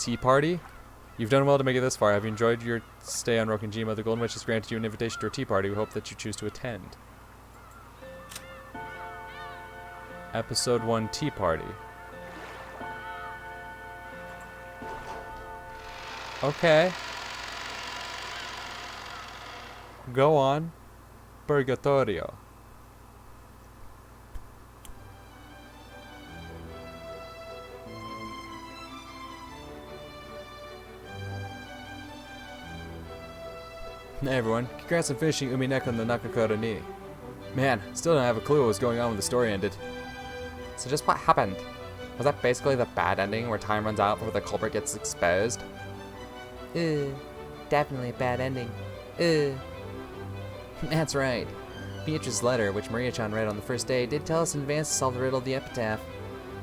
tea party? You've done well to make it this far. Have you enjoyed your stay on Rokenjima? The Golden Witch has granted you an invitation to a tea party. We hope that you choose to attend. Episode 1 Tea Party. Okay. Go on. Purgatorio. Hey everyone, congrats on finishing Umineko and the Nakakura ni. Man, still don't have a clue what was going on when the story ended. So just what happened? Was that basically the bad ending where time runs out before the culprit gets exposed? Definitely a bad ending. That's right. Beatrice's letter, which Maria-chan read on the first day, did tell us in advance to solve the riddle of the epitaph.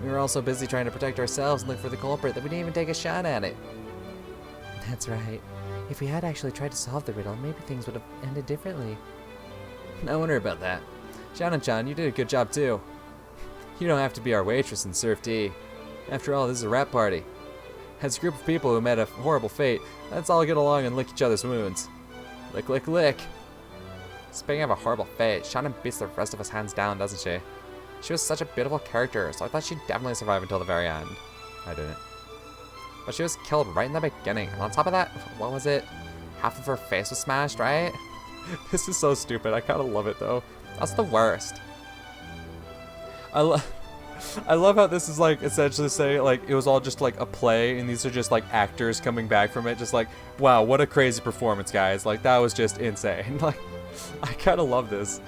We were all so busy trying to protect ourselves and look for the culprit that we didn't even take a shot at it. That's right. If we had actually tried to solve the riddle, maybe things would have ended differently. I wonder about that. Shannon-chan, you did a good job too. You don't have to be our waitress and serve tea. After all, this is a rap party. As a group of people who met a horrible fate, let's all get along and lick each other's wounds. Lick, lick, lick. Speaking of a horrible fate, Shannon beats the rest of us hands down, doesn't she? She was such a beautiful character, so I thought she'd definitely survive until the very end. I didn't. But she was killed right in the beginning, and on top of that, what was it? Half of her face was smashed, right? This is so stupid. I kind of love it though. That's the worst. I love how this is like essentially saying like it was all just like a play and these are just like actors coming back from it, just like, wow, what a crazy performance, guys. Like that was just insane. Like I kind of love this.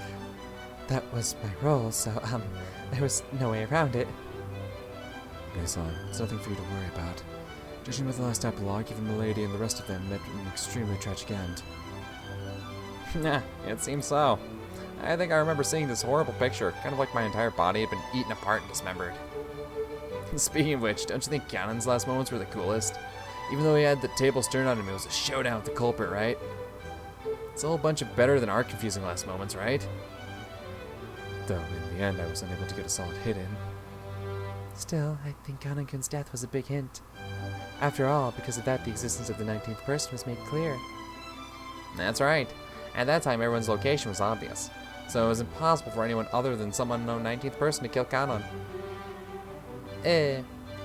That was my role, so there was no way around it. Son, it's nothing for you to worry about. Judging by the last epilogue, even the lady and the rest of them met an extremely tragic end. Nah, it seems so. I think I remember seeing this horrible picture, kind of like my entire body had been eaten apart and dismembered. Speaking of which, don't you think Ganon's last moments were the coolest? Even though he had the tables turned on him, it was a showdown with the culprit, right? It's a whole bunch of better than our confusing last moments, right? Though, in the end, I was unable to get a solid hit in. Still, I think Ganon-kun's death was a big hint. After all, because of that, the existence of the 19th person was made clear. That's right. At that time, everyone's location was obvious, so it was impossible for anyone other than some unknown 19th person to kill Ganon.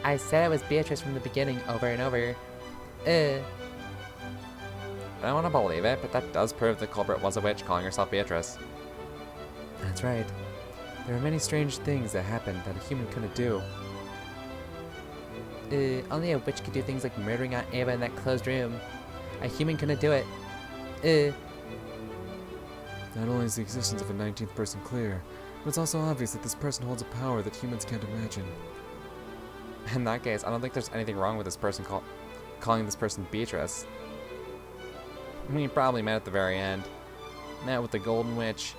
I said it was Beatrice from the beginning, over and over. I don't want to believe it, but that does prove the culprit was a witch calling herself Beatrice. That's right. There are many strange things that happened that a human couldn't do. Only a witch could do things like murdering Aunt Ava in that closed room. A human couldn't do it. Not only is the existence of a 19th person clear, but it's also obvious that this person holds a power that humans can't imagine. In that case, I don't think there's anything wrong with this person calling this person Beatrice. We probably met at the very end. Met with the Golden Witch.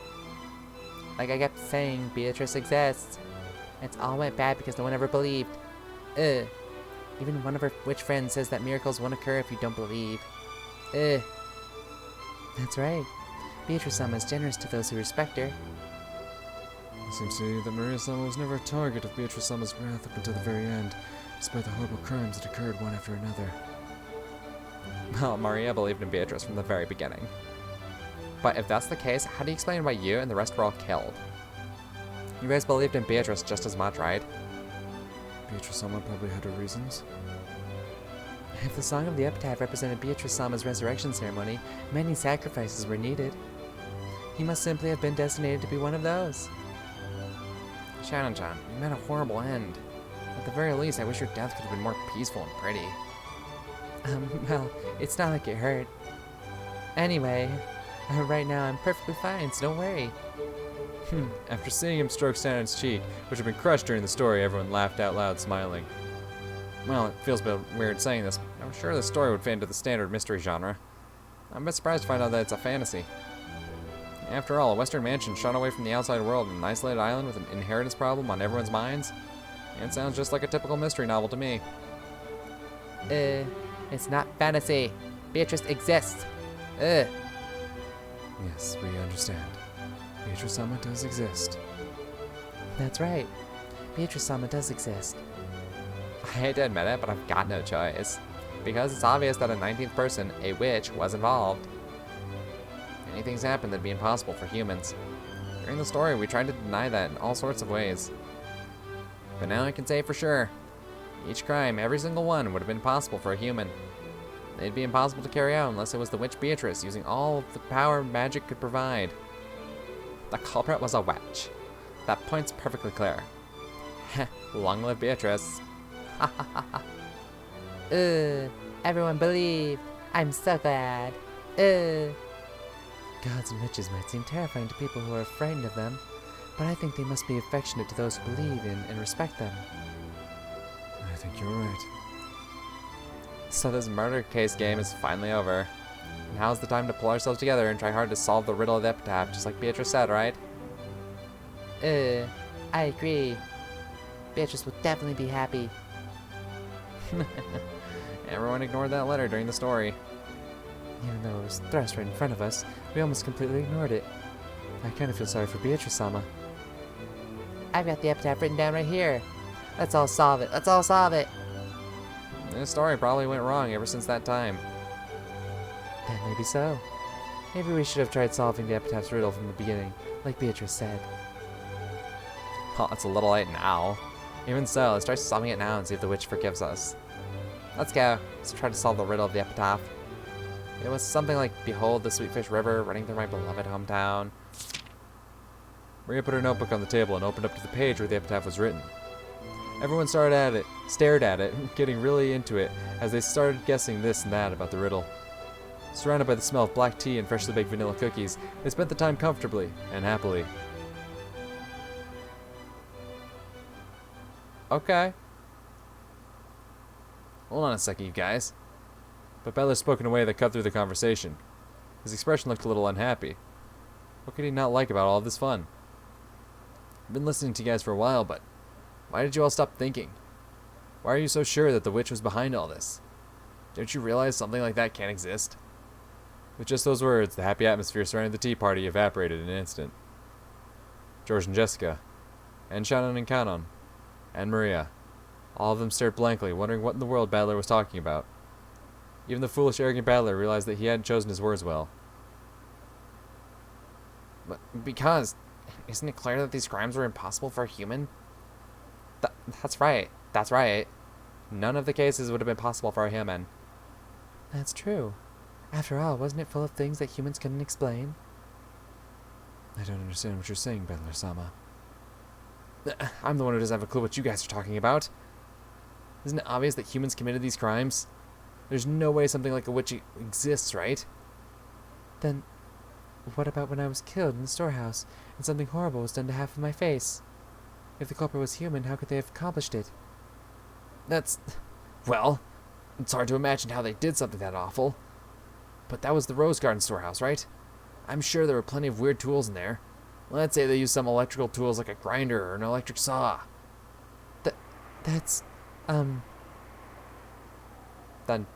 Like I kept saying, Beatrice exists. It's all went bad because no one ever believed. Even one of her witch friends says that miracles won't occur if you don't believe. That's right. Beatrice-sama is generous to those who respect her. It seems to me that Maria-sama was never a target of Beatrice-sama's wrath up until the very end, despite the horrible crimes that occurred one after another. Well, Maria believed in Beatrice from the very beginning. But if that's the case, how do you explain why you and the rest were all killed? You guys believed in Beatrice just as much, right? Beatrice-sama probably had her reasons. If the Song of the Epitaph represented Beatrice-sama's resurrection ceremony, many sacrifices were needed. He must simply have been designated to be one of those. Shannon-chan, you met a horrible end. At the very least, I wish your death could have been more peaceful and pretty. Well, it's not like it hurt. Anyway, right now I'm perfectly fine, so don't worry. After seeing him stroke Shannon's cheek, which had been crushed during the story, everyone laughed out loud, smiling. Well, it feels a bit weird saying this. I'm sure the story would fit into the standard mystery genre. I'm a bit surprised to find out that it's a fantasy. After all, a Western mansion shut away from the outside world on an isolated island with an inheritance problem on everyone's minds? It sounds just like a typical mystery novel to me. It's not fantasy. Beatrice exists. Yes, we understand. Beatrice-sama does exist. That's right. Beatrice-sama does exist. I hate to admit it, but I've got no choice. because it's obvious that a 19th person, a witch, was involved. Many things happened that'd be impossible for humans. During the story, we tried to deny that in all sorts of ways. But now I can say for sure, each crime, every single one, would have been possible for a human. They'd be impossible to carry out unless it was the witch Beatrice using all of the power magic could provide. The culprit was a witch. That point's perfectly clear. Heh, long live Beatrice. Everyone believed. I'm so glad. Gods and witches might seem terrifying to people who are frightened of them, but I think they must be affectionate to those who believe in and respect them. I think you're right. So this murder case game is finally over. Now's the time to pull ourselves together and try hard to solve the riddle of the epitaph, just like Beatrice said, right? I agree. Beatrice would definitely be happy. Everyone ignored that letter during the story. Even though it was thrust right in front of us, we almost completely ignored it. I kind of feel sorry for Beatrice-sama. I've got the epitaph written down right here. Let's all solve it. Let's all solve it. This story probably went wrong ever since that time. Then maybe so. Maybe we should have tried solving the epitaph's riddle from the beginning, like Beatrice said. Well, it's a little late now. Even so, let's try solving it now and see if the witch forgives us. Let's go. Let's try to solve the riddle of the epitaph. It was something like, behold the Sweetfish River running through my beloved hometown. Maria put her notebook on the table and opened up to the page where the epitaph was written. Everyone stared at it, getting really into it as they started guessing this and that about the riddle. Surrounded by the smell of black tea and freshly baked vanilla cookies, they spent the time comfortably and happily. Okay. Hold on a second, you guys. But Butler spoke in a way that cut through the conversation. His expression looked a little unhappy. What could he not like about all of this fun? I've been listening to you guys for a while, but why did you all stop thinking? Why are you so sure that the witch was behind all this? Don't you realize something like that can't exist? With just those words, the happy atmosphere surrounding the tea party evaporated in an instant. George and Jessica, and Shannon and Kanon, and Maria, all of them stared blankly, wondering what in the world Battler was talking about. Even the foolish, arrogant Battler realized that he hadn't chosen his words well. But because, isn't it clear that these crimes were impossible for a human? That's right. That's right. None of the cases would have been possible for a human. That's true. After all, wasn't it full of things that humans couldn't explain? I don't understand what you're saying, Battler-sama. I'm the one who doesn't have a clue what you guys are talking about. Isn't it obvious that humans committed these crimes? There's no way something like a witch exists, right? Then, what about when I was killed in the storehouse, and something horrible was done to half of my face? If the culprit was human, how could they have accomplished it? Well, it's hard to imagine how they did something that awful. But that was the Rose Garden storehouse, right? I'm sure there were plenty of weird tools in there. Let's say they used some electrical tools like a grinder or an electric saw. That's, Then,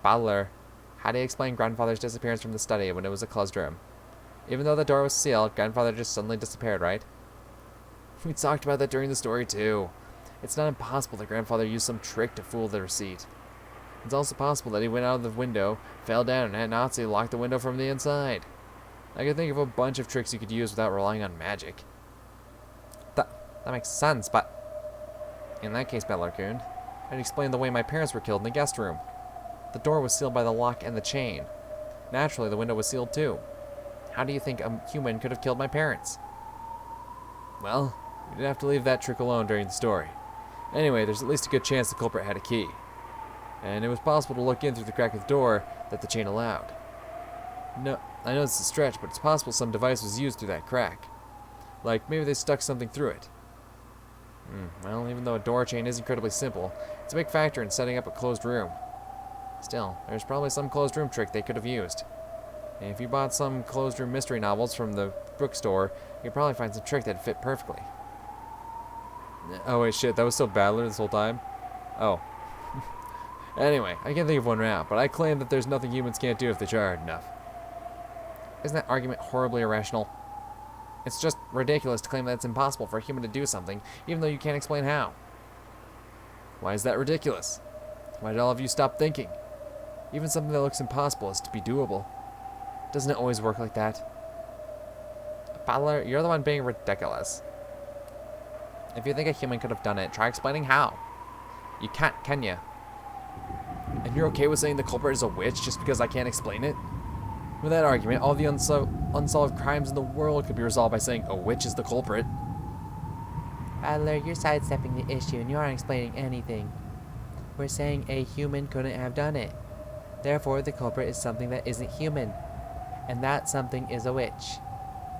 Battler, how do you explain Grandfather's disappearance from the study when it was a closed room? Even though the door was sealed, Grandfather just suddenly disappeared, right? We talked about that during the story, too. It's not impossible that Grandfather used some trick to fool the receipt. It's also possible that he went out of the window, fell down, and had Nazi lock the window from the inside. I can think of a bunch of tricks you could use without relying on magic. That makes sense, but in that case, Battler-kun, I'd explain the way my parents were killed in the guest room. The door was sealed by the lock and the chain. Naturally, the window was sealed too. How do you think a human could have killed my parents? Well, we didn't have to leave that trick alone during the story. Anyway, there's at least a good chance the culprit had a key. And it was possible to look in through the crack of the door that the chain allowed. No, I know this is a stretch, but it's possible some device was used through that crack. Like, maybe they stuck something through it. Well, even though a door chain is incredibly simple, it's a big factor in setting up a closed room. Still, there's probably some closed room trick they could have used. And if you bought some closed room mystery novels from the bookstore, you'd probably find some trick that'd fit perfectly. Oh wait, shit, that was still Battler this whole time? Oh. Anyway, I can't think of one now, but I claim that there's nothing humans can't do if they try hard enough. Isn't that argument horribly irrational? It's just ridiculous to claim that it's impossible for a human to do something, even though you can't explain how. Why is that ridiculous? Why did all of you stop thinking? Even something that looks impossible is to be doable. Doesn't it always work like that? Butler, you're the one being ridiculous. If you think a human could have done it, try explaining how. You can't, can you? And you're okay with saying the culprit is a witch just because I can't explain it? With that argument, all the unsolved crimes in the world could be resolved by saying a witch is the culprit. Butler, you're sidestepping the issue and you aren't explaining anything. We're saying a human couldn't have done it. Therefore, the culprit is something that isn't human. And that something is a witch.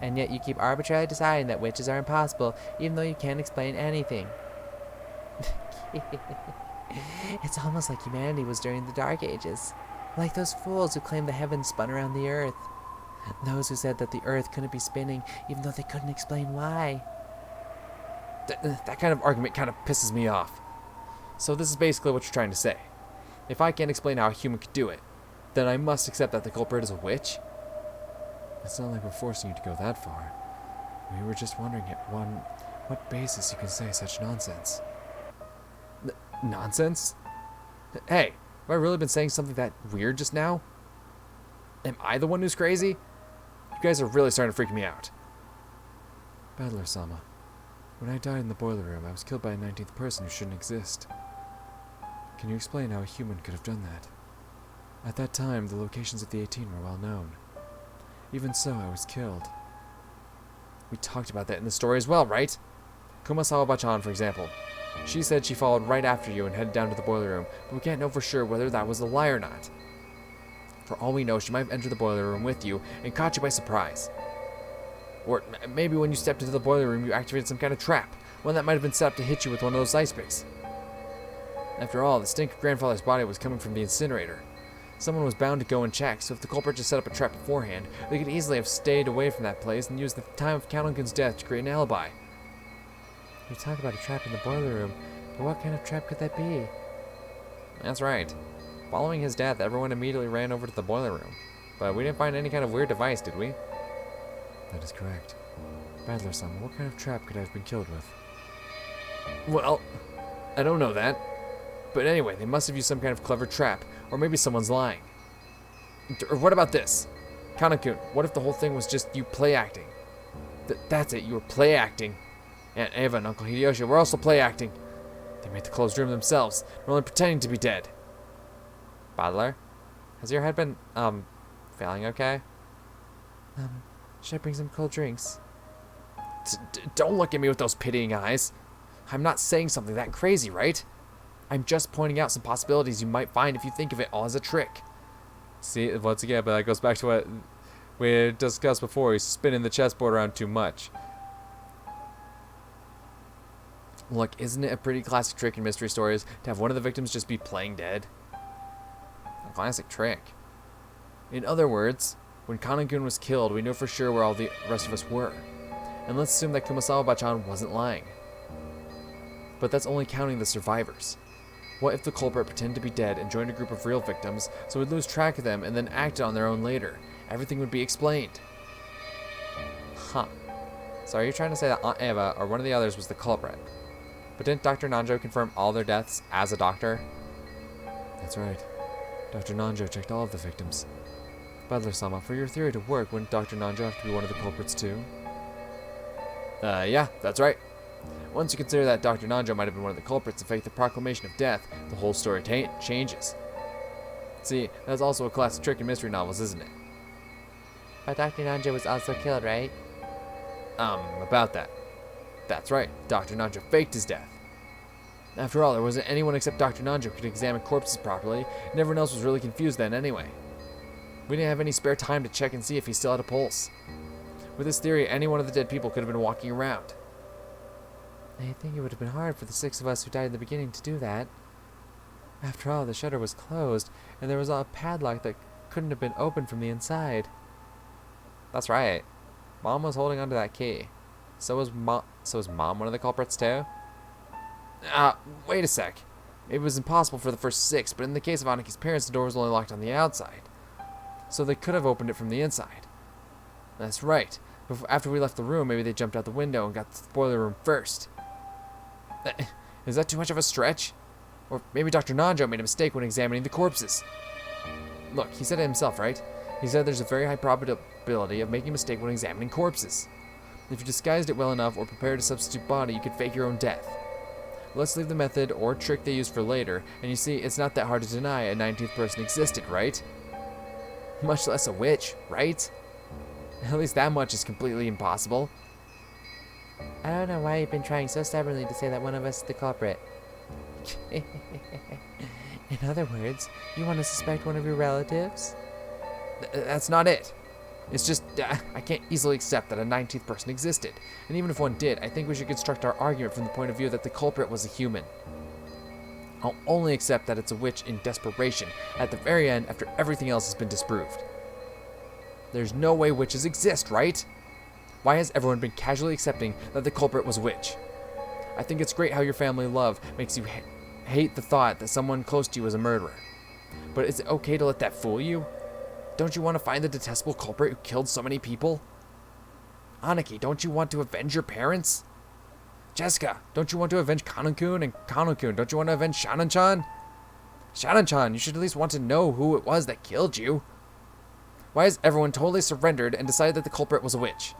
And yet you keep arbitrarily deciding that witches are impossible, even though you can't explain anything. It's almost like humanity was during the Dark Ages. Like those fools who claimed the heavens spun around the earth. Those who said that the earth couldn't be spinning, even though they couldn't explain why. That kind of argument kind of pisses me off. So this is basically what you're trying to say. If I can't explain how a human could do it, then I must accept that the culprit is a witch? It's not like we're forcing you to go that far. We were just wondering on what basis you can say such nonsense. Nonsense? Hey, have I really been saying something that weird just now? Am I the one who's crazy? You guys are really starting to freak me out. Battler-sama, when I died in the boiler room, I was killed by a 19th person who shouldn't exist. Can you explain how a human could have done that? At that time, the locations of the 18 were well known. Even so, I was killed. We talked about that in the story as well, right? Kumasawa-chan, for example. She said she followed right after you and headed down to the boiler room, but we can't know for sure whether that was a lie or not. For all we know, she might have entered the boiler room with you and caught you by surprise. Or maybe when you stepped into the boiler room, you activated some kind of trap, one that might have been set up to hit you with one of those ice picks. After all, the stink of grandfather's body was coming from the incinerator. Someone was bound to go and check, so if the culprit just set up a trap beforehand, they could easily have stayed away from that place and used the time of Kanonkun's death to create an alibi. You talk about a trap in the boiler room, but what kind of trap could that be? That's right. Following his death, everyone immediately ran over to the boiler room. But we didn't find any kind of weird device, did we? That is correct. Battler-sama, what kind of trap could I have been killed with? Well, I don't know that. But anyway, they must have used some kind of clever trap, or maybe someone's lying. Or what about this? Kanokun, what if the whole thing was just you play acting? That's it, you were play acting. Aunt Eva and Uncle Hideyoshi were also play acting. They made the closed room themselves, were only pretending to be dead. Butler, has your head been, failing okay? Should I bring some cold drinks? Don't look at me with those pitying eyes. I'm not saying something that crazy, right? I'm just pointing out some possibilities you might find if you think of it all as a trick. See, once again, but that goes back to what we discussed before. He's spinning the chessboard around too much. Look, isn't it a pretty classic trick in mystery stories to have one of the victims just be playing dead? A classic trick. In other words, when Kanokun was killed, we know for sure where all the rest of us were. And let's assume that Kumasawa-chan wasn't lying. But that's only counting the survivors. What if the culprit pretended to be dead and joined a group of real victims, so we'd lose track of them and then acted on their own later? Everything would be explained. Huh. So are you trying to say that Aunt Eva or one of the others was the culprit? But didn't Dr. Nanjo confirm all their deaths as a doctor? That's right. Dr. Nanjo checked all of the victims. Battler-sama, for your theory to work, wouldn't Dr. Nanjo have to be one of the culprits too? Yeah, that's right. Once you consider that Dr. Nanjo might have been one of the culprits to fake the proclamation of death, the whole story changes. See, that's also a classic trick in mystery novels, isn't it? But Dr. Nanjo was also killed, right? About that. That's right, Dr. Nanjo faked his death. After all, there wasn't anyone except Dr. Nanjo who could examine corpses properly, and everyone else was really confused then anyway. We didn't have any spare time to check and see if he still had a pulse. With this theory, any one of the dead people could have been walking around. I think it would have been hard for the 6 of us who died in the beginning to do that. After all, the shutter was closed, and there was a padlock that couldn't have been opened from the inside. That's right. Mom was holding onto that key. So was Mom one of the culprits too? Wait a sec. It was impossible for the first 6, but in the case of Aniki's parents, the door was only locked on the outside. So they could have opened it from the inside. That's right. After we left the room, maybe they jumped out the window and got to the boiler room first. Is that too much of a stretch? Or maybe Dr. Nanjo made a mistake when examining the corpses. Look, he said it himself, right? He said there's a very high probability of making a mistake when examining corpses. If you disguised it well enough or prepared a substitute body, you could fake your own death. Let's leave the method or trick they used for later, and you see, it's not that hard to deny a 19th person existed, right? Much less a witch, right? At least that much is completely impossible. I don't know why you've been trying so stubbornly to say that one of us is the culprit. In other words, you want to suspect one of your relatives? That's not it. It's just, I can't easily accept that a 19th person existed. And even if one did, I think we should construct our argument from the point of view that the culprit was a human. I'll only accept that it's a witch in desperation, at the very end, after everything else has been disproved. There's no way witches exist, right? Why has everyone been casually accepting that the culprit was a witch? I think it's great how your family love makes you hate the thought that someone close to you is a murderer. But is it okay to let that fool you? Don't you want to find the detestable culprit who killed so many people? Aniki, don't you want to avenge your parents? Jessica, don't you want to avenge Kanon-kun? And Kanon-kun, don't you want to avenge Shannon-chan? Shannon-chan, you should at least want to know who it was that killed you. Why has everyone totally surrendered and decided that the culprit was a witch?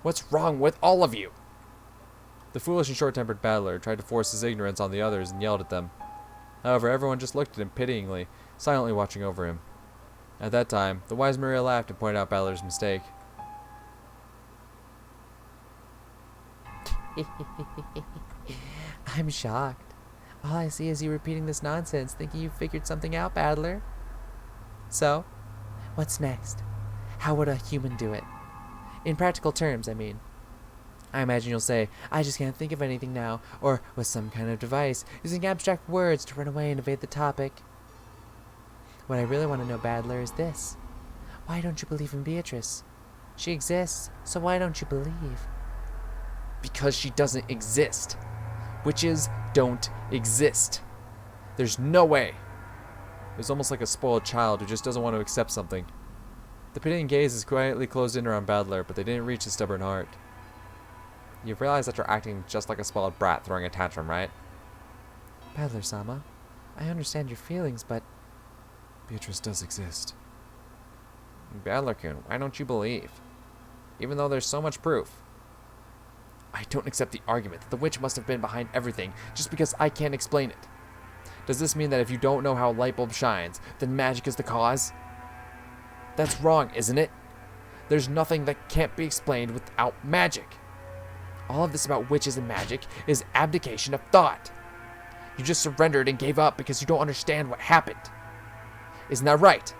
What's wrong with all of you? The foolish and short-tempered battler tried to force his ignorance on the others and yelled at them. However, everyone just looked at him pityingly, silently watching over him. At that time, the wise Maria laughed and pointed out Battler's mistake. I'm shocked. All I see is you repeating this nonsense, thinking you figured something out, Battler. So, what's next? How would a human do it? In practical terms, I mean. I imagine you'll say, I just can't think of anything now, or with some kind of device, using abstract words to run away and evade the topic. What I really want to know, Battler, is this. Why don't you believe in Beatrice? She exists, so why don't you believe? Because she doesn't exist. Witches don't exist. There's no way. It was almost like a spoiled child who just doesn't want to accept something. The pitying gaze is quietly closed in around Battler, but they didn't reach his stubborn heart. You realize that you're acting just like a spoiled brat throwing a tantrum, right? Battler-sama, I understand your feelings, but Beatrice does exist. Battler-kun, why don't you believe? Even though there's so much proof. I don't accept the argument that the witch must have been behind everything just because I can't explain it. Does this mean that if you don't know how a light bulb shines, then magic is the cause? That's wrong, isn't it? There's nothing that can't be explained without magic. All of this about witches and magic is abdication of thought. You just surrendered and gave up because you don't understand what happened. Isn't that right?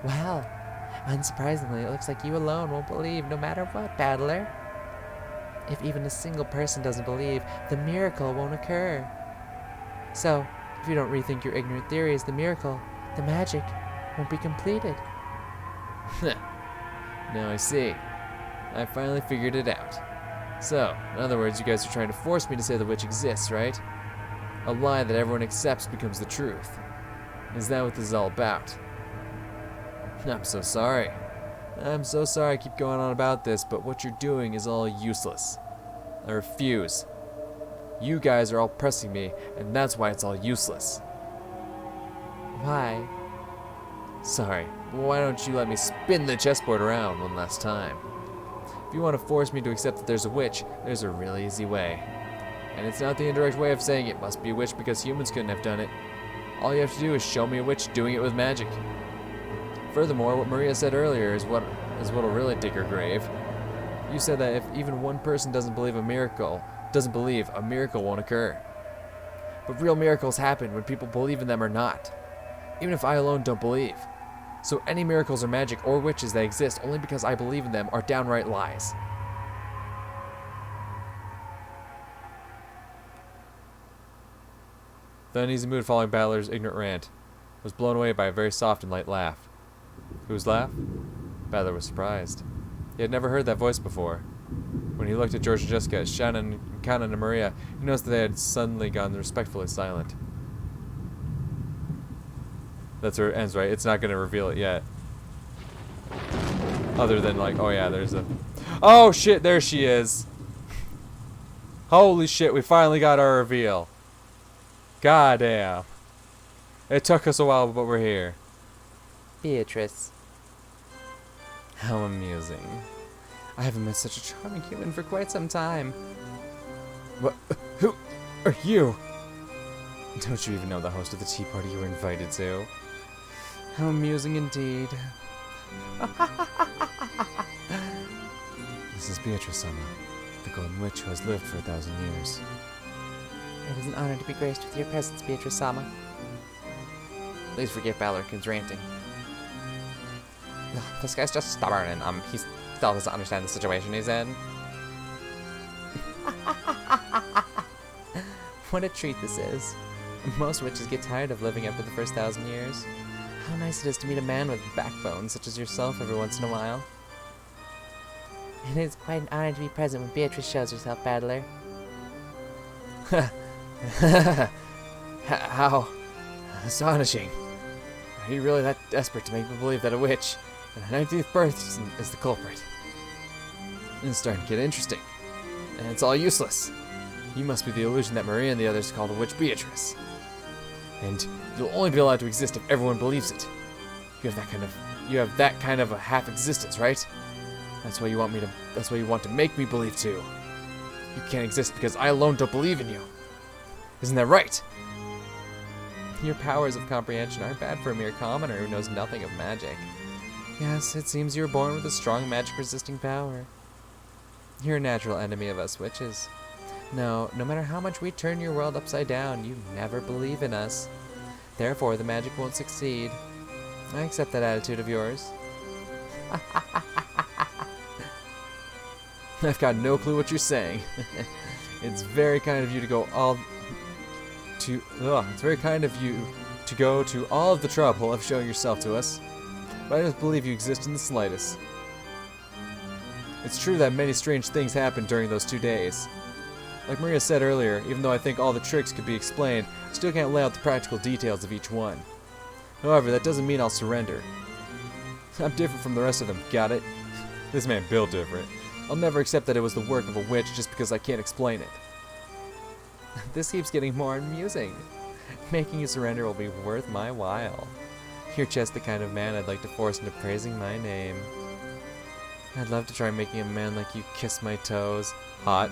well, unsurprisingly, it looks like you alone won't believe no matter what, Battler. If even a single person doesn't believe, the miracle won't occur. So, if you don't rethink your ignorant theories, the miracle, the magic, won't be completed. Now I see. I finally figured it out. So, in other words, you guys are trying to force me to say the witch exists, right? A lie that everyone accepts becomes the truth. Is that what this is all about? I'm so sorry. I'm so sorry I keep going on about this, but what you're doing is all useless. I refuse. You guys are all pressing me, and that's why it's all useless. Why? Sorry, but why don't you let me spin the chessboard around one last time? If you want to force me to accept that there's a witch, there's a really easy way. And it's not the indirect way of saying it must be a witch because humans couldn't have done it. All you have to do is show me a witch doing it with magic. Furthermore, what Maria said earlier is what'll really dig her grave. You said that if even one person doesn't believe a miracle won't occur. But real miracles happen when people believe in them or not. Even if I alone don't believe. So any miracles or magic or witches that exist only because I believe in them are downright lies. The uneasy mood following Battler's ignorant rant was blown away by a very soft and light laugh. Whose laugh? Battler was surprised. He had never heard that voice before. When he looked at George and Jessica, Shannon, Kanan, and Maria, he noticed that they had suddenly gone respectfully silent. That's where it ends, right? It's not going to reveal it yet. Other than like, oh yeah, there's a... Oh shit, there she is! Holy shit, we finally got our reveal. God damn. It took us a while, but we're here. Beatrice. How amusing. I haven't met such a charming human for quite some time. What? Who are you? Don't you even know the host of the tea party you were invited to? How amusing indeed. This is Beatrice-sama, the Golden Witch who has lived for 1,000 years. It is an honor to be graced with your presence, Beatrice-sama. Please forgive Ballerkin's ranting. Ugh, this guy's just stubborn and he still doesn't understand the situation he's in. What a treat this is. Most witches get tired of living after the first 1,000 years. How nice it is to meet a man with backbone such as yourself every once in a while. It is quite an honor to be present when Beatrice shows herself, Battler. How astonishing. Are you really that desperate to make me believe that a witch at her 19th birth is the culprit? It's starting to get interesting. And it's all useless. You must be the illusion that Maria and the others call the witch Beatrice. And you'll only be allowed to exist if everyone believes it. You have that kind of a half existence, right? That's why you want to make me believe too. You can't exist because I alone don't believe in you. Isn't that right? Your powers of comprehension aren't bad for a mere commoner who knows nothing of magic. Yes, it seems you were born with a strong magic-resisting power. You're a natural enemy of us witches. No matter how much we turn your world upside down, you never believe in us. Therefore, the magic won't succeed. I accept that attitude of yours. I've got no clue what you're saying. It's very kind of you to go to all of the trouble of showing yourself to us. But I don't believe you exist in the slightest. It's true that many strange things happened during those 2 days. Like Maria said earlier, even though I think all the tricks could be explained, I still can't lay out the practical details of each one. However, that doesn't mean I'll surrender. I'm different from the rest of them, got it? This man built different. I'll never accept that it was the work of a witch just because I can't explain it. This keeps getting more amusing. Making you surrender will be worth my while. You're just the kind of man I'd like to force into praising my name. I'd love to try making a man like you kiss my toes. Hot.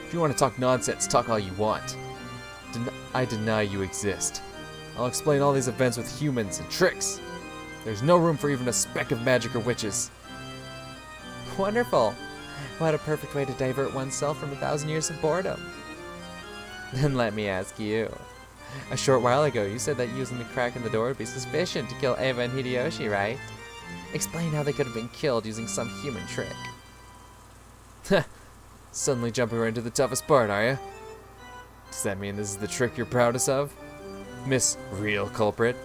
If you want to talk nonsense, talk all you want. I deny you exist. I'll explain all these events with humans and tricks. There's no room for even a speck of magic or witches. Wonderful. What a perfect way to divert oneself from 1,000 years of boredom. Then let me ask you. A short while ago, you said that using the crack in the door would be sufficient to kill Eva and Hideyoshi, right? Explain how they could have been killed using some human trick. Suddenly jumping right into the toughest part, are you? Does that mean this is the trick you're proudest of? Miss Real Culprit?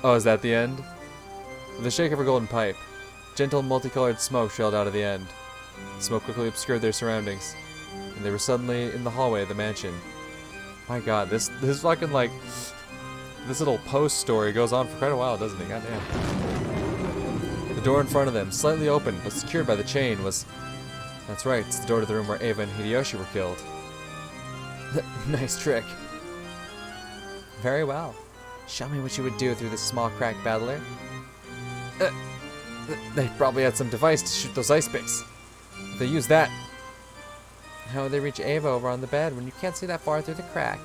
Oh, is that the end? With a shake of her golden pipe, gentle multicolored smoke trailed out of the end. The smoke quickly obscured their surroundings, and they were suddenly in the hallway of the mansion. My god, this fucking, like, this little post story goes on for quite a while, doesn't it? Goddamn. The door in front of them, slightly open but secured by the chain, was... That's right, it's the door to the room where Eva and Hideyoshi were killed. Nice trick. Very well. Show me what you would do through this small crack, Battler. They probably had some device to shoot those ice picks. If they used that... How would they reach Eva over on the bed when you can't see that far through the crack?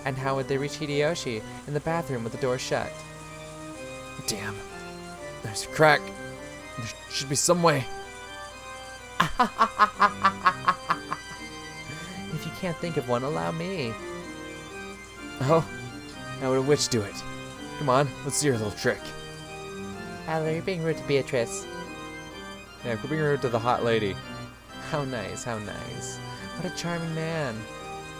And how would they reach Hideyoshi in the bathroom with the door shut? Damn. There's a crack. There should be some way. If you can't think of one, allow me. Oh? How would a witch do it? Come on, let's see your little trick. Battler, you're being rude to Beatrice. Yeah, quit being rude to the hot lady. How nice, how nice. What a charming man.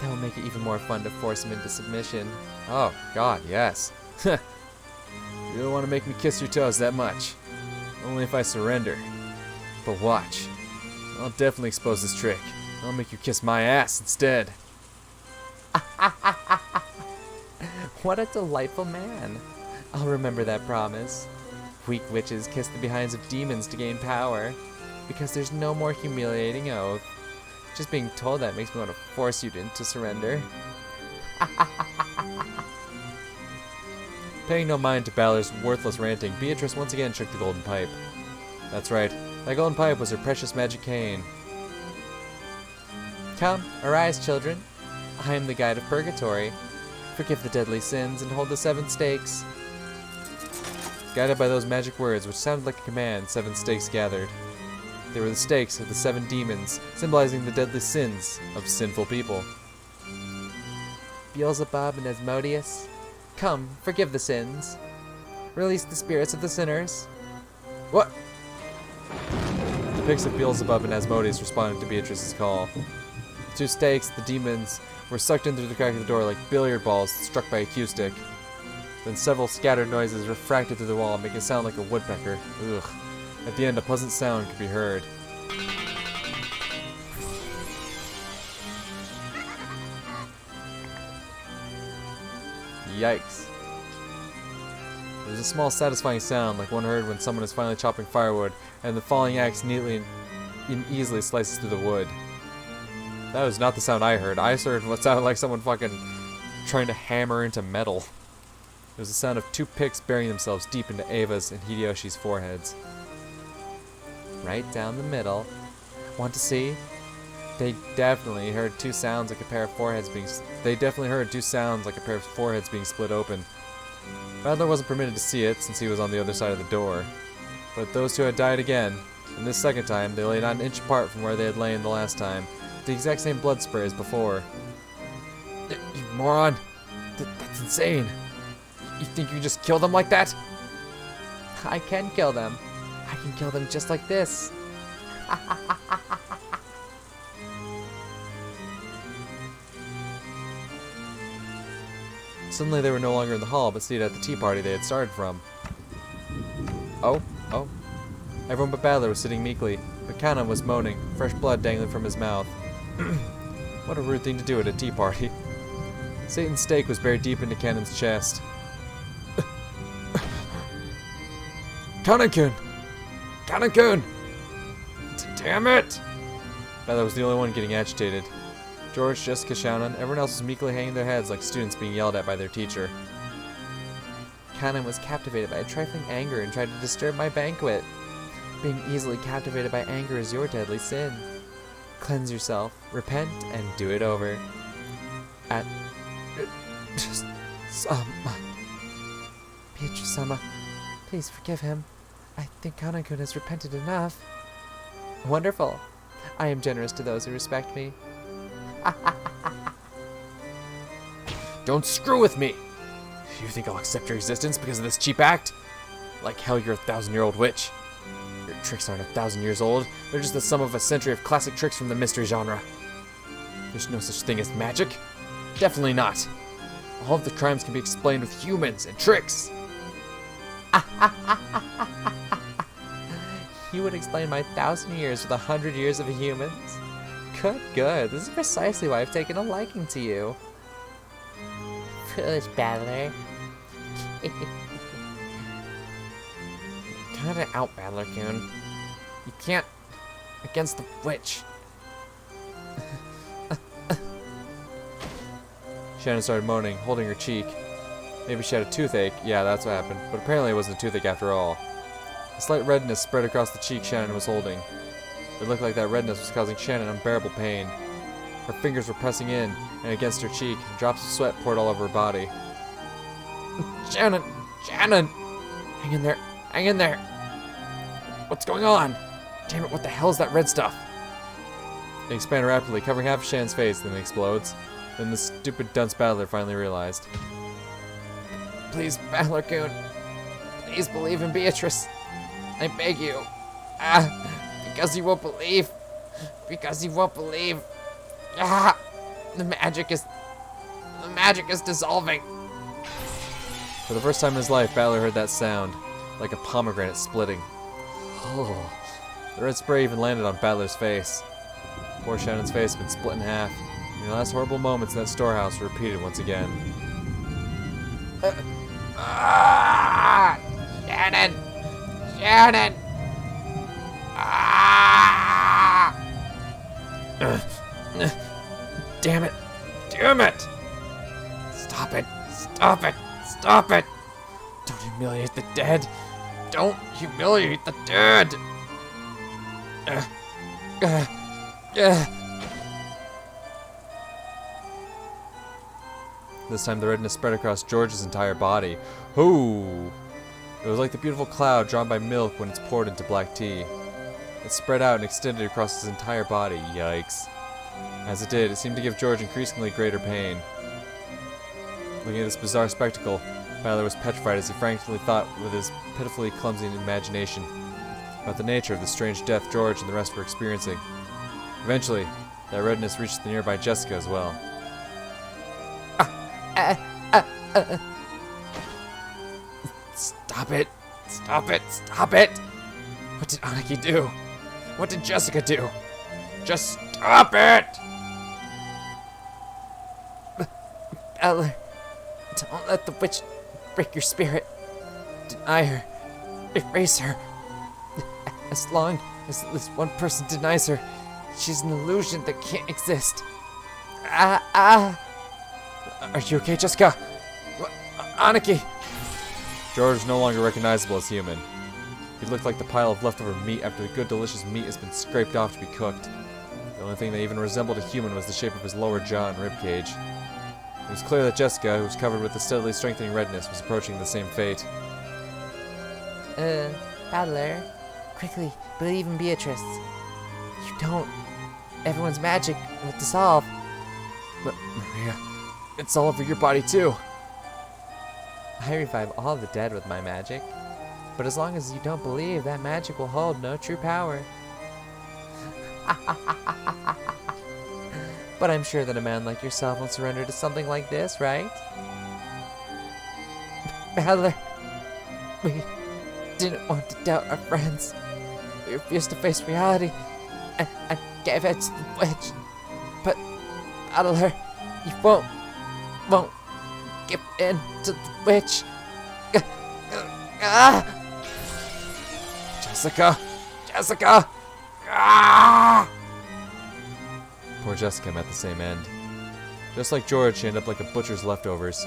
That will make it even more fun to force him into submission. Oh, god, yes. You really want to make me kiss your toes that much? Only if I surrender. But watch. I'll definitely expose this trick. I'll make you kiss my ass instead. What a delightful man. I'll remember that promise. Weak witches kiss the behinds of demons to gain power, because there's no more humiliating oath. Just being told that makes me want to force you to surrender. Paying no mind to Balor's worthless ranting, Beatrice once again shook the golden pipe. That's right, that golden pipe was her precious magic cane. Come, arise, children. I am the guide of purgatory. Forgive the deadly sins and hold the 7 stakes. Guided by those magic words, which sounded like a command, 7 stakes gathered. They were the stakes of the 7 demons, symbolizing the deadly sins of sinful people. Beelzebub and Asmodeus, come, forgive the sins. Release the spirits of the sinners. What? The pigs of Beelzebub and Asmodeus responded to Beatrice's call. The 2 stakes, the demons, were sucked in through the crack of the door like billiard balls struck by a cue stick. Then several scattered noises refracted through the wall, making a sound like a woodpecker. Ugh. At the end, a pleasant sound could be heard. Yikes. There was a small satisfying sound, like one heard when someone is finally chopping firewood, and the falling axe neatly and easily slices through the wood. That was not the sound I heard. I heard what sounded like someone fucking trying to hammer into metal. It was the sound of 2 picks burying themselves deep into Ava's and Hideyoshi's foreheads. Right down the middle. Want to see? They definitely heard 2 sounds like a pair of foreheads being. They definitely heard 2 sounds like a pair of foreheads being split open. Badler wasn't permitted to see it since he was on the other side of the door. But those 2 had died again, and this second time they lay not an inch apart from where they had lain the last time. The exact same blood spray as before. You moron! That's insane! You think you can just kill them like that? I can kill them. I can kill them just like this. Suddenly they were no longer in the hall, but seated at the tea party they had started from. Oh. Everyone but Badler was sitting meekly, but Kana was moaning, fresh blood dangling from his mouth. What a rude thing to do at a tea party. Satan's stake was buried deep into Kanon's chest. Kanon-kun! Kanon-kun! Damn it! Badler was the only one getting agitated. George, Jessica, Shannon, everyone else was meekly hanging their heads like students being yelled at by their teacher. Kanon was captivated by a trifling anger and tried to disturb my banquet. Being easily captivated by anger is your deadly sin. Cleanse yourself, repent, and do it over. Beatrice-sama, please forgive him. I think Kanon-kun has repented enough. Wonderful. I am generous to those who respect me. Don't screw with me! You think I'll accept your existence because of this cheap act? Like hell, you're a 1,000-year-old witch. Your tricks aren't 1,000 years old. They're just the sum of a century of classic tricks from the mystery genre. There's no such thing as magic. Definitely not. All of the crimes can be explained with humans and tricks. You would explain my 1,000 years with 100 years of humans? Good. This is precisely why I've taken a liking to you. Foolish battler. Cut it out, Badler-kun. You can't against the witch. Shannon started moaning, holding her cheek. Maybe she had a toothache. Yeah, that's what happened. But apparently it wasn't a toothache after all. A slight redness spread across the cheek Shannon was holding. It looked like that redness was causing Shannon unbearable pain. Her fingers were pressing in and against her cheek, and drops of sweat poured all over her body. Shannon! Hang in there! What's going on? Damn it, what the hell is that red stuff? It expanded rapidly, covering half of Shannon's face, then it explodes. Then the stupid dunce battler finally realized. Please, Badler-kun. Please believe in Beatrice. I beg you. Because you won't believe. The magic is dissolving. For the first time in his life, Badler heard that sound, like a pomegranate splitting. Oh. The red spray even landed on Badler's face. Poor Shannon's face had been split in half, and the last horrible moments in that storehouse were repeated once again. Shannon! Damn it! Stop it! Stop it! Stop it! Don't humiliate the dead! Don't humiliate the dead! This time the redness spread across George's entire body. Ooh! It was like the beautiful cloud drawn by milk when it's poured into black tea. It spread out and extended across his entire body. Yikes. As it did, it seemed to give George increasingly greater pain. Looking at this bizarre spectacle, Tyler was petrified as he frankly thought with his pitifully clumsy imagination about the nature of the strange death George and the rest were experiencing. Eventually, that redness reached the nearby Jessica as well. Stop it! Stop it! Stop it! What did Aniki do? What did Jessica do? Just stop it! Butler, don't let the witch break your spirit. Deny her. Erase her. As long as at least one person denies her, she's an illusion that can't exist. Are you okay, Jessica? Aniki! George was no longer recognizable as human. He looked like the pile of leftover meat after the good delicious meat has been scraped off to be cooked. The only thing that even resembled a human was the shape of his lower jaw and ribcage. It was clear that Jessica, who was covered with a steadily strengthening redness, was approaching the same fate. Butler, quickly, believe in Beatrice. You don't. Everyone's magic will dissolve. But, Maria, it's all over your body too. I revive all the dead with my magic. But as long as you don't believe, that magic will hold no true power. But I'm sure that a man like yourself won't surrender to something like this, right? Butler, we didn't want to doubt our friends. We refused to face reality and gave it to the witch. But, Butler, you won't give in to the witch. Jessica! Jessica! Ah! Poor Jessica met the same end. Just like George, she ended up like a butcher's leftovers.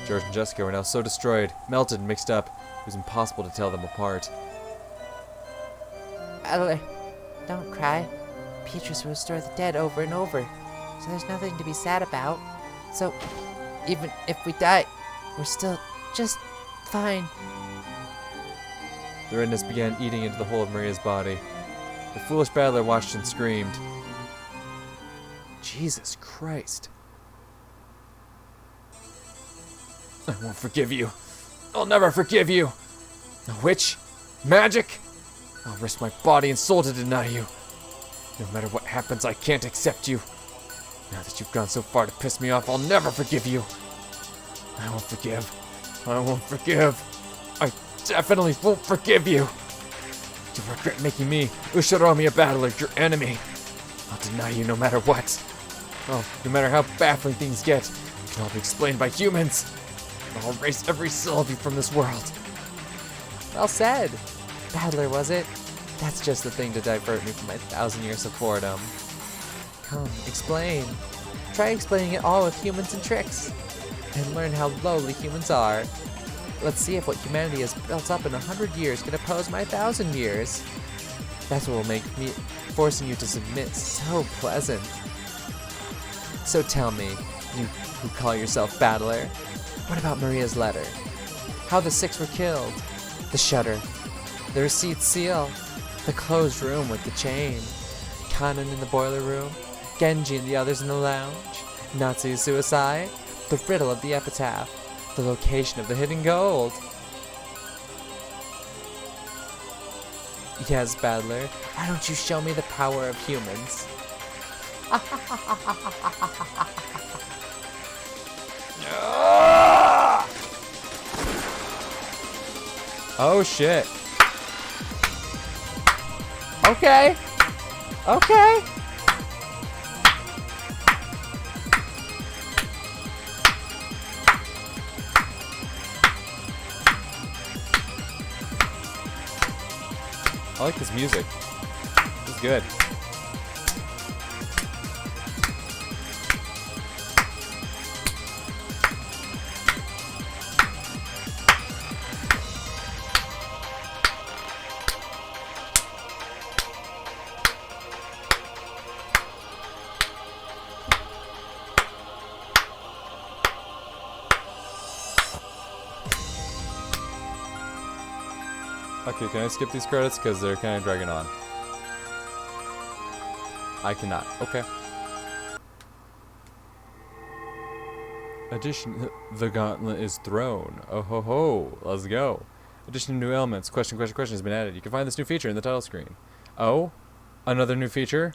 George and Jessica were now so destroyed, melted, and mixed up, it was impossible to tell them apart. Butler, don't cry. Beatrice will restore the dead over and over, so there's nothing to be sad about. So, even if we die, we're still just fine. The redness began eating into the whole of Maria's body. The foolish battler watched and screamed. Jesus Christ. I won't forgive you. I'll never forgive you. A witch? Magic? I'll risk my body and soul to deny you. No matter what happens, I can't accept you. Now that you've gone so far to piss me off, I'll never forgive you. I won't forgive. I won't forgive. I definitely won't forgive you. You'll regret making me, Ushiromi, a battler, your enemy. I'll deny you no matter what. Oh, no matter how baffling things get, it can all be explained by humans. I'll erase every cell of you from this world. Well said. Battler, was it? That's just the thing to divert me from my 1,000 years of boredom. Come, explain. Try explaining it all with humans and tricks. And learn how lowly humans are. Let's see if what humanity has built up in 100 years can oppose my 1,000 years. That's what will make me forcing you to submit so pleasant. So tell me, you who call yourself Battler, what about Maria's letter? How the 6 were killed? The shutter? The receipt seal? The closed room with the chain? Kanan in the boiler room? Genji and the others in the lounge? Natsu's suicide? The riddle of the epitaph? The location of the hidden gold? Yes, Battler, why don't you show me the power of humans? Oh shit. Okay. Okay. I like this music. It's good. Okay, can I skip these credits? Because they're kind of dragging on. I cannot. Okay. Addition, the gauntlet is thrown. Oh ho ho, let's go. Addition of new elements. Question has been added. You can find this new feature in the title screen. Oh, another new feature.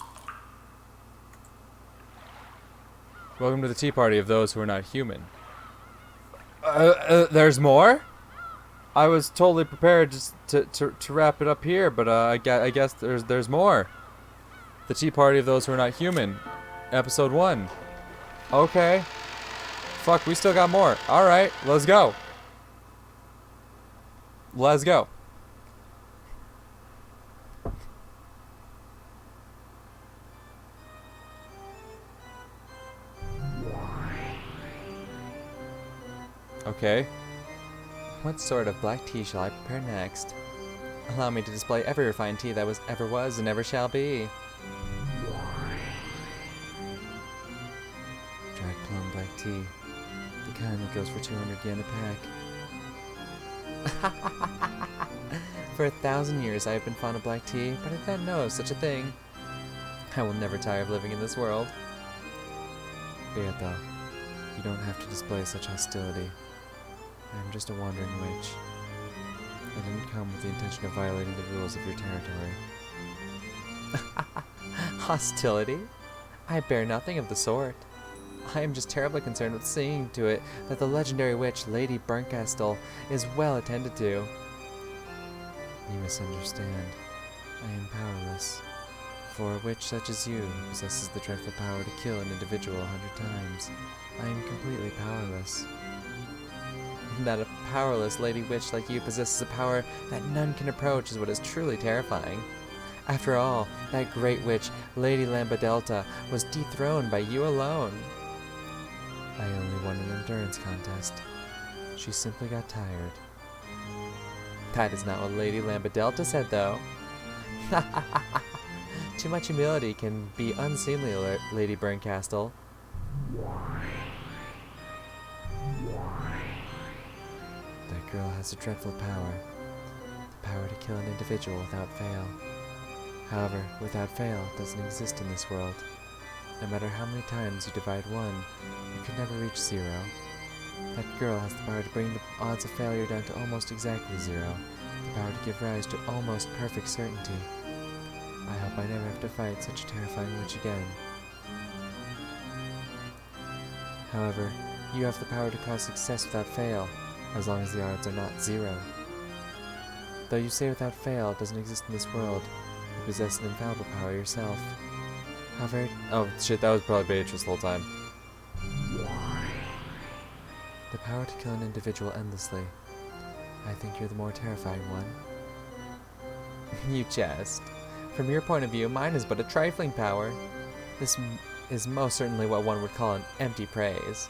Welcome to the tea party of those who are not human. There's more? I was totally prepared just to wrap it up here, but I guess there's more. The tea party of those who are not human. Episode 1. Okay. Fuck, we still got more. Alright, let's go. Let's go. Okay. What sort of black tea shall I prepare next? Allow me to display every refined tea that ever was and ever shall be. Dried plum black tea. The kind that goes for 200 yen a pack. For 1,000 years I have been fond of black tea, but I didn't know of such a thing. I will never tire of living in this world. Be it though. You don't have to display such hostility. I am just a wandering witch. I didn't come with the intention of violating the rules of your territory. Hostility? I bear nothing of the sort. I am just terribly concerned with seeing to it that the legendary witch Lady Burncastle is well attended to. You misunderstand. I am powerless. For a witch such as you, who possesses the dreadful power to kill an individual 100 times, I am completely powerless. That a powerless lady witch like you possesses a power that none can approach is what is truly terrifying. After all, that great witch, Lady Lambadelta, was dethroned by you alone. I only won an endurance contest. She simply got tired. That is not what Lady Lambadelta said, though. Too much humility can be unseemly, Lady Burncastle. That girl has a dreadful power. The power to kill an individual without fail. However, without fail doesn't exist in this world. No matter how many times you divide 1, you could never reach 0. That girl has the power to bring the odds of failure down to almost exactly 0. The power to give rise to almost perfect certainty. I hope I never have to fight such a terrifying witch again. However, you have the power to cause success without fail, as long as the odds are not 0. Though you say without fail doesn't exist in this world, you possess an infallible power yourself. How very... Oh shit, that was probably Beatrice the whole time. The power to kill an individual endlessly. I think you're the more terrifying one. You jest. From your point of view, mine is but a trifling power. This is most certainly what one would call an empty praise.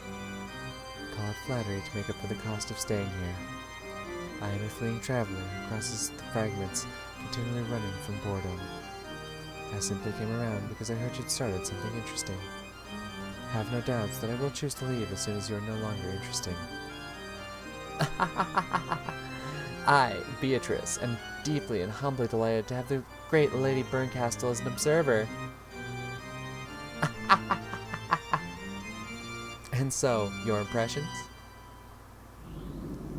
Call it flattery to make up for the cost of staying here. I am a fleeing traveler who crosses the fragments, continually running from boredom. I simply came around because I heard you'd started something interesting. Have no doubts that I will choose to leave as soon as you are no longer interesting. I, Beatrice, am deeply and humbly delighted to have the great Lady Burncastle as an observer. And so, your impressions?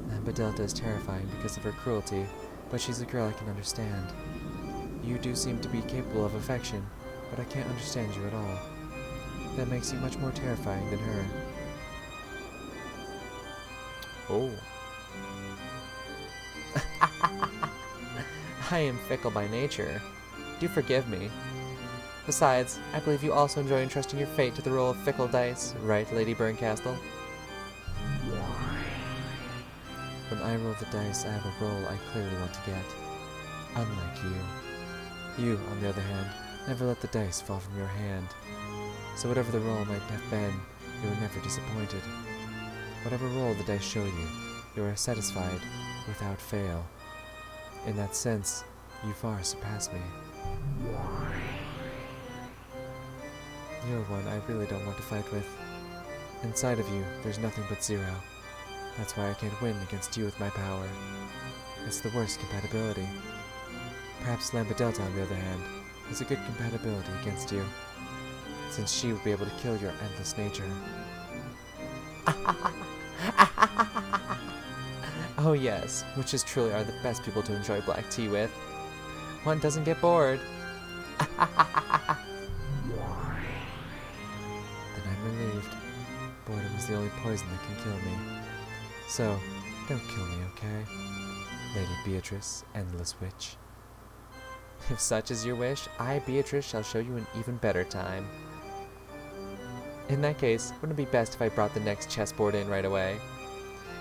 Lambadelta is terrifying because of her cruelty, but she's a girl I can understand. You do seem to be capable of affection, but I can't understand you at all. That makes you much more terrifying than her. Oh. I am fickle by nature. Do forgive me. Besides, I believe you also enjoy entrusting your fate to the roll of fickle dice, right, Lady Burncastle? When I roll the dice, I have a roll I clearly want to get. Unlike you. You, on the other hand, never let the dice fall from your hand. So whatever the roll might have been, you were never disappointed. Whatever roll the dice show you, you are satisfied without fail. In that sense, you far surpass me. You're one I really don't want to fight with. Inside of you, there's nothing but 0. That's why I can't win against you with my power. It's the worst compatibility. Perhaps Lambadelta, on the other hand, has a good compatibility against you, since she would be able to kill your endless nature. Oh yes, witches truly are the best people to enjoy black tea with. One doesn't get bored. Then I'm relieved. Boredom is the only poison that can kill me. So, don't kill me, okay? Lady Beatrice, Endless Witch. If such is your wish, I, Beatrice, shall show you an even better time. In that case, wouldn't it be best if I brought the next chessboard in right away?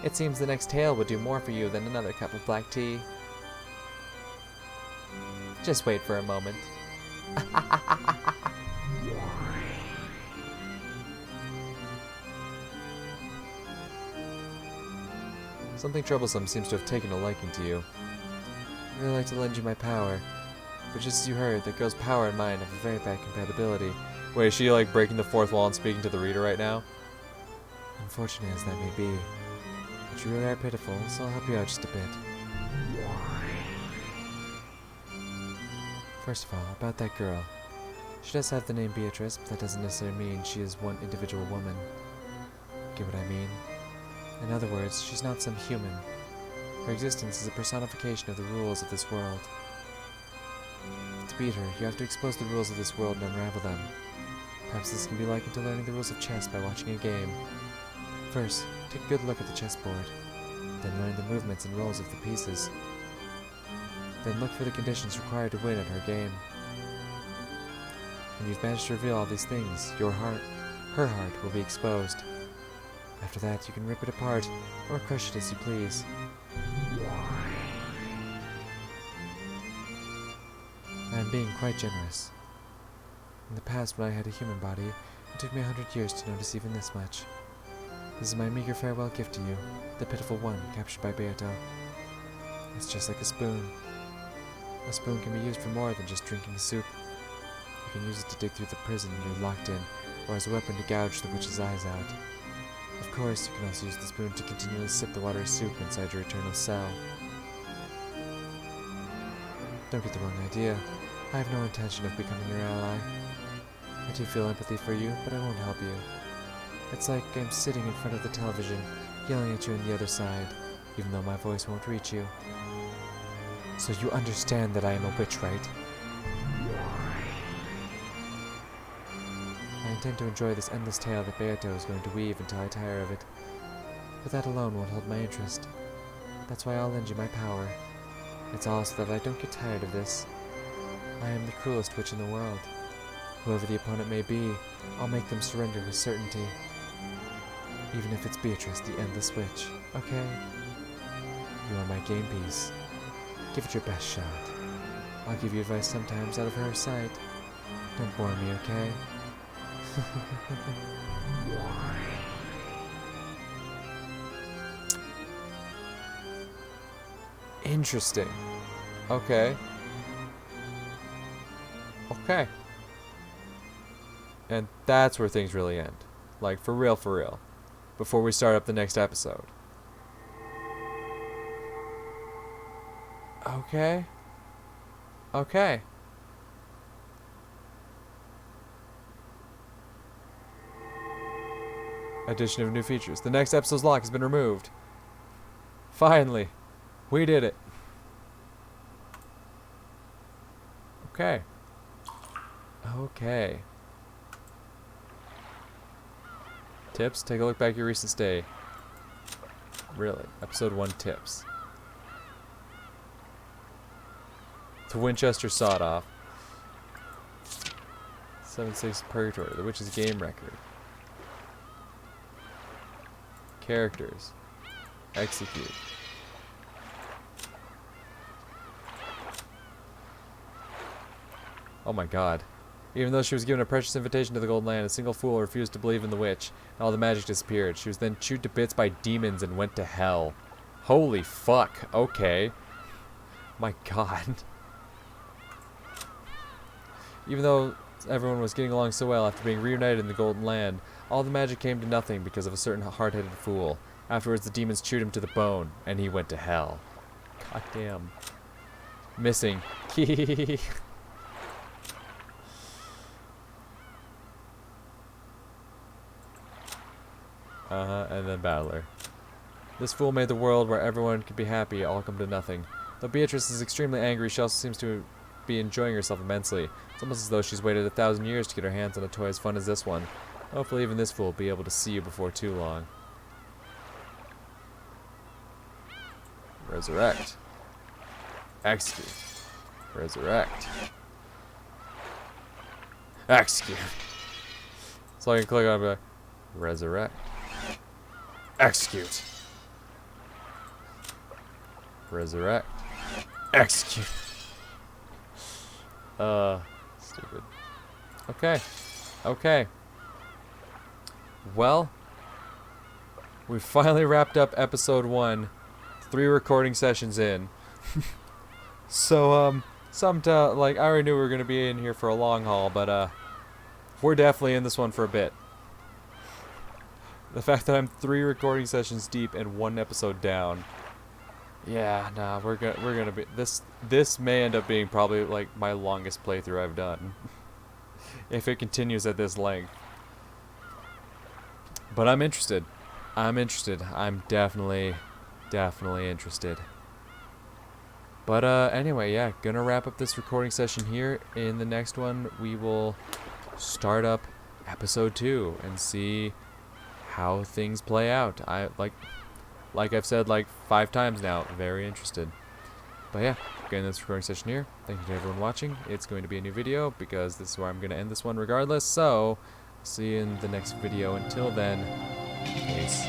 It seems the next tale would do more for you than another cup of black tea. Just wait for a moment. Something troublesome seems to have taken a liking to you. I'd really like to lend you my power, but just as you heard, that girl's power and mine have a very bad compatibility. Wait, is she like breaking the fourth wall and speaking to the reader right now? Unfortunate as that may be. But you really are pitiful, so I'll help you out just a bit. First of all, about that girl. She does have the name Beatrice, but that doesn't necessarily mean she is one individual woman. Get what I mean? In other words, she's not some human. Her existence is a personification of the rules of this world. To beat her, you have to expose the rules of this world and unravel them. Perhaps this can be likened to learning the rules of chess by watching a game. First, take a good look at the chessboard. Then learn the movements and roles of the pieces. Then look for the conditions required to win at her game. When you've managed to reveal all these things, her heart will be exposed. After that, you can rip it apart, or crush it as you please. I am being quite generous. In the past, when I had a human body, it took me 100 years to notice even this much. This is my meager farewell gift to you, the pitiful one captured by Beato. It's just like a spoon. A spoon can be used for more than just drinking soup. You can use it to dig through the prison you're locked in, or as a weapon to gouge the witch's eyes out. Of course, you can also use the spoon to continually sip the watery soup inside your eternal cell. Don't get the wrong idea. I have no intention of becoming your ally. I do feel empathy for you, but I won't help you. It's like I'm sitting in front of the television, yelling at you on the other side, even though my voice won't reach you. So you understand that I am a witch, right? I intend to enjoy this endless tale that Beato is going to weave until I tire of it. But that alone won't hold my interest. That's why I'll lend you my power. It's all so that I don't get tired of this. I am the cruelest witch in the world. Whoever the opponent may be, I'll make them surrender with certainty. Even if it's Beatrice, the Endless Witch, okay? You are my game piece. Give it your best shot. I'll give you advice sometimes out of her sight. Don't bore me, okay? Interesting. Okay. Okay. And that's where things really end. Like, for real, for real. Before we start up the next episode. Okay. Okay. Addition of new features. The next episode's lock has been removed. Finally. We did it. Okay. Okay. Tips? Take a look back at your recent stay. Really? Episode 1 tips. The Winchester Sawed-Off. 7-6 Purgatory. The Witch's Game Record. Characters. Execute. Oh my god. Even though she was given a precious invitation to the Golden Land, a single fool refused to believe in the witch, and all the magic disappeared. She was then chewed to bits by demons and went to hell. Holy fuck. Okay. My god. Even though everyone was getting along so well after being reunited in the Golden Land, all the magic came to nothing because of a certain hard-headed fool. Afterwards, the demons chewed him to the bone, and he went to hell. God damn. Missing. And then Battler. This fool made the world where everyone could be happy all come to nothing. Though Beatrice is extremely angry, she also seems to be enjoying herself immensely. It's almost as though she's waited 1,000 years to get her hands on a toy as fun as this one. Hopefully even this fool will be able to see you before too long. Resurrect. Execute. Resurrect. Execute. So I can click on it and be like, resurrect. Execute. Resurrect. Execute. Stupid. Okay. Okay. Well, we finally wrapped up episode 1. 3 recording sessions in. So, like, I already knew we were going to be in here for a long haul, but, we're definitely in this one for a bit. The fact that I'm 3 recording sessions deep and 1 episode down. Yeah, nah, we're gonna be, this may end up being probably, like, my longest playthrough I've done. If it continues at this length. But I'm interested. I'm definitely interested. But anyway, yeah, gonna wrap up this recording session here. In the next one, we will start up episode 2 and see how things play out. I like I've said like 5 times now, very interested. But yeah, getting this recording session here. Thank you to everyone watching. It's going to be a new video because this is where I'm going to end this one regardless. So, see you in the next video. Until then, peace.